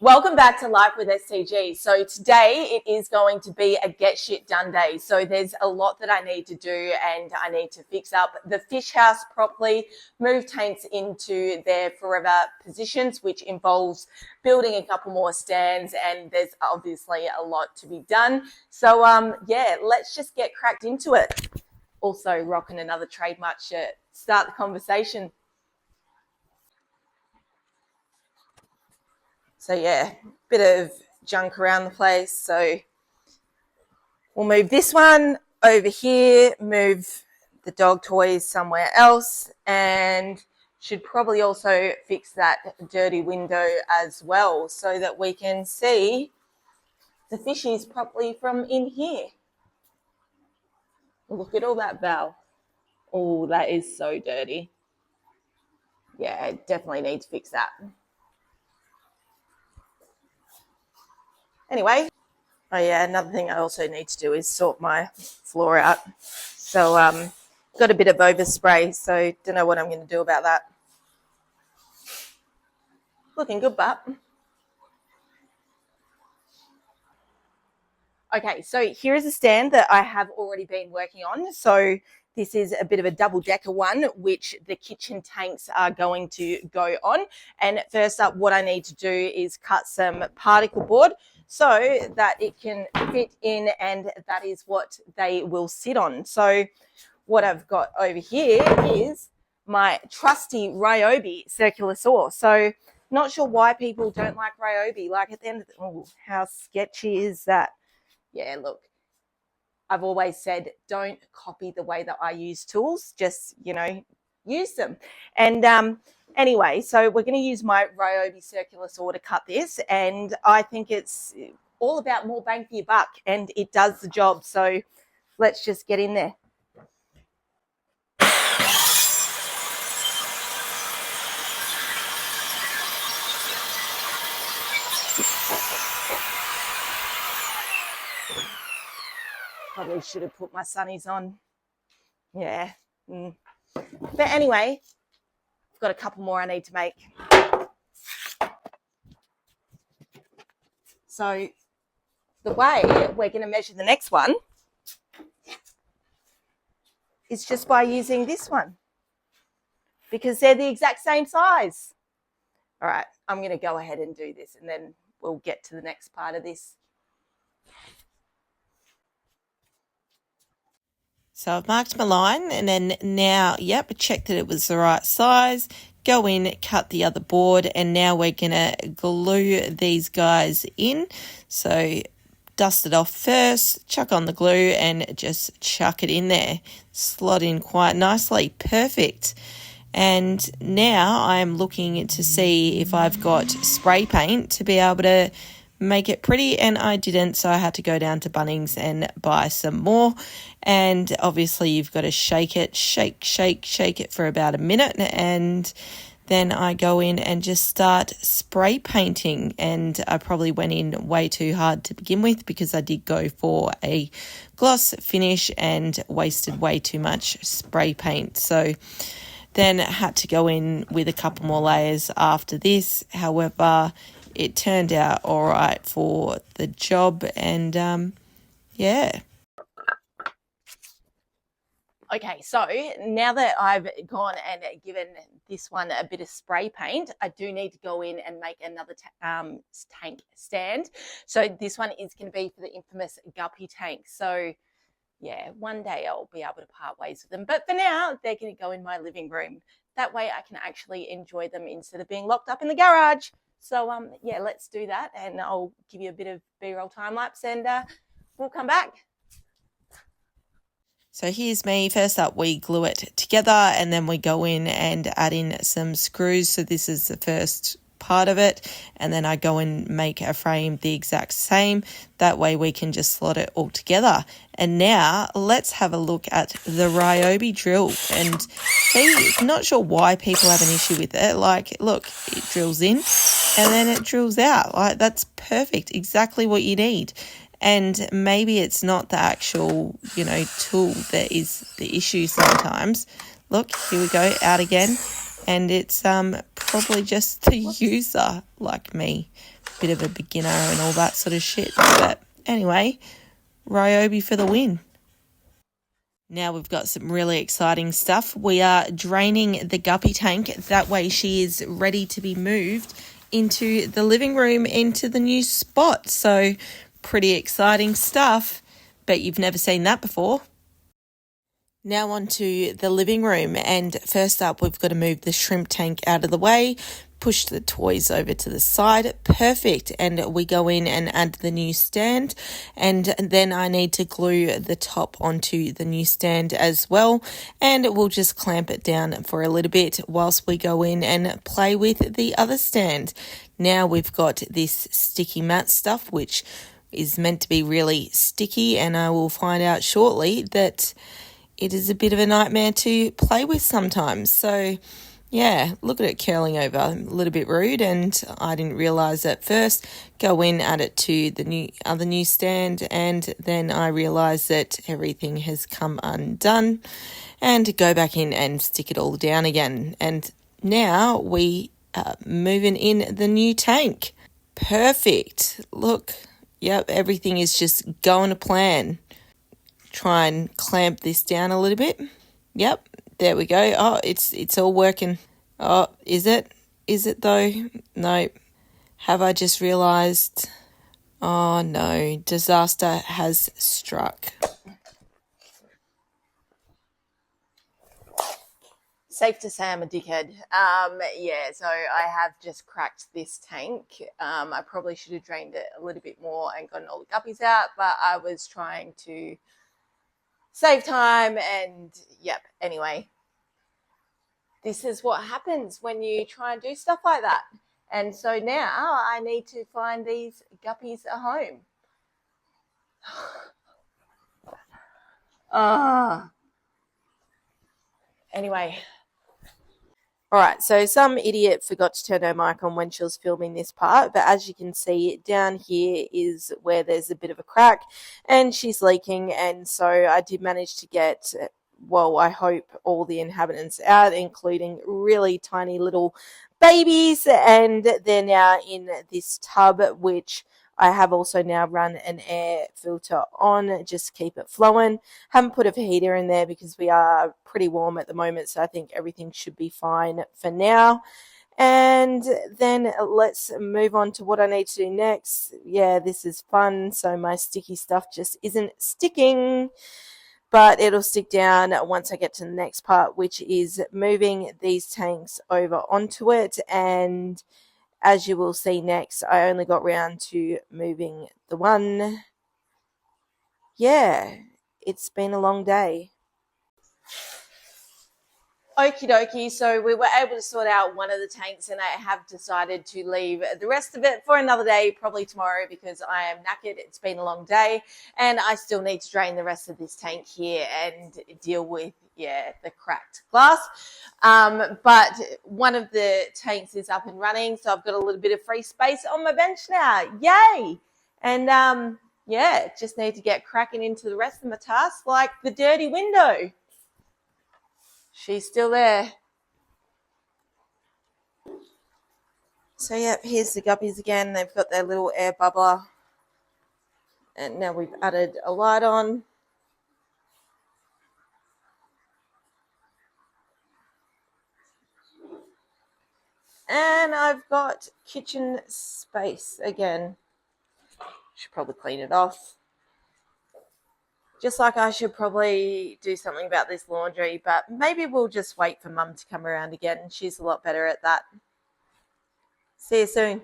Welcome back to Life with STG. So today it is going to be a get shit done day. So there's a lot that I need to do and I need to fix up the fish house properly, move tanks into their forever positions, which involves building a couple more stands, and there's obviously a lot to be done. So yeah, let's just get cracked into it. Also rocking another trademark shirt. Start the conversation. So yeah, bit of junk around the place. So we'll move this one over here, move the dog toys somewhere else, and should probably also fix that dirty window as well so that we can see the fishies properly from in here. Look at all that, Val. Oh, that is so dirty. Yeah, definitely need to fix that. Anyway, oh yeah, another thing I also need to do is sort my floor out. So got a bit of overspray, so don't know what I'm going to do about that. Looking good, but. Okay, so here is a stand that I have already been working on. So this is a bit of a double-decker one, which the kitchen tanks are going to go on. And first up, what I need to do is cut some particle board so that it can fit in, and that is what they will sit on. So what I've got over here is my trusty Ryobi circular saw. So not sure why people don't like Ryobi. Like at the end of the, oh, how sketchy is that? Yeah, look, I've always said, don't copy the way that I use tools, just, use them. And anyway, so we're going to use my Ryobi circular saw to cut this, and I think it's all about more bang for your buck, and it does the job. So let's just get in there. Probably should have put my sunnies on. Yeah. But anyway, I've got a couple more I need to make. So the way we're going to measure the next one is just by using this one, because they're the exact same size. All right, I'm going to go ahead and do this, and then we'll get to the next part of this. So I've marked my line, and then now, check that it was the right size, go in, cut the other board, and now we're going to glue these guys in. So dust it off first, chuck on the glue, and just chuck it in there. Slot in quite nicely. Perfect. And now I'm looking to see if I've got spray paint to be able to make it pretty, and I didn't, so I had to go down to Bunnings and buy some more. And obviously you've got to shake it for about a minute, and then I go in and just start spray painting. And I probably went in way too hard to begin with, because I did go for a gloss finish and wasted way too much spray paint. So then I had to go in with a couple more layers after this. However, it turned out all right for the job, and yeah. Okay, so now that I've gone and given this one a bit of spray paint, I do need to go in and make another tank stand. So this one is going to be for the infamous guppy tank. So yeah, one day I'll be able to part ways with them. But for now, they're going to go in my living room. That way I can actually enjoy them instead of being locked up in the garage. So yeah, let's do that, and I'll give you a bit of B-roll time lapse, and we'll come back. So here's me. First up, we glue it together, and then we go in and add in some screws. So this is the first part of it, and then I go and make a frame the exact same. That way we can just slot it all together. And now let's have a look at the Ryobi drill, and see, not sure why people have an issue with it. Like, look, it drills in and then it drills out. Like, that's perfect, exactly what you need. And maybe it's not the actual, tool that is the issue sometimes. Look, here we go, out again. And it's probably just a user like me. Bit of a beginner and all that sort of shit. But anyway, Ryobi for the win. Now we've got some really exciting stuff. We are draining the guppy tank. That way she is ready to be moved into the living room, into the new spot. So pretty exciting stuff. Bet you've never seen that before. Now on to the living room, and first up we've got to move the shrimp tank out of the way, push the toys over to the side, perfect, and we go in and add the new stand, and then I need to glue the top onto the new stand as well, and we'll just clamp it down for a little bit whilst we go in and play with the other stand. Now we've got this sticky mat stuff, which is meant to be really sticky, and I will find out shortly that it is a bit of a nightmare to play with sometimes. So yeah, look at it curling over, a little bit rude, and I didn't realise at first. Go in, add it to the new stand, and then I realised that everything has come undone, and go back in and stick it all down again. And now we are moving in the new tank. Perfect. Look, yep, everything is just going to plan. Try and clamp this down a little bit. Yep, there we go. Oh, it's all working. Oh, is it? Is it though? No. Have I just realised? Oh no, disaster has struck. Safe to say I'm a dickhead. Yeah, so I have just cracked this tank. I probably should have drained it a little bit more and gotten all the guppies out, but I was trying to save time, and yep, anyway, this is what happens when you try and do stuff like that. And so now I need to find these guppies a home. Anyway. All right, so some idiot forgot to turn her mic on when she was filming this part, but as you can see, down here is where there's a bit of a crack, and she's leaking, and so I did manage to get, well, I hope all the inhabitants out, including really tiny little babies, and they're now in this tub, which I have also now run an air filter on, just to keep it flowing. Haven't put a heater in there because we are pretty warm at the moment, so I think everything should be fine for now. And then let's move on to what I need to do next. Yeah, this is fun, so my sticky stuff just isn't sticking, but it'll stick down once I get to the next part, which is moving these tanks over onto it. And as you will see next, I only got round to moving the one. Yeah, it's been a long day. Okie dokie, so we were able to sort out one of the tanks, and I have decided to leave the rest of it for another day, probably tomorrow, because I am knackered. It's been a long day, and I still need to drain the rest of this tank here and deal with, yeah, the cracked glass. But one of the tanks is up and running, so I've got a little bit of free space on my bench now. Yay! And yeah, just need to get cracking into the rest of my tasks, like the dirty window. She's still there. So, yep, here's the guppies again. They've got their little air bubbler. And now we've added a light on. And I've got kitchen space again. Should probably clean it off. Just like I should probably do something about this laundry, but maybe we'll just wait for Mum to come around again. She's a lot better at that. See you soon.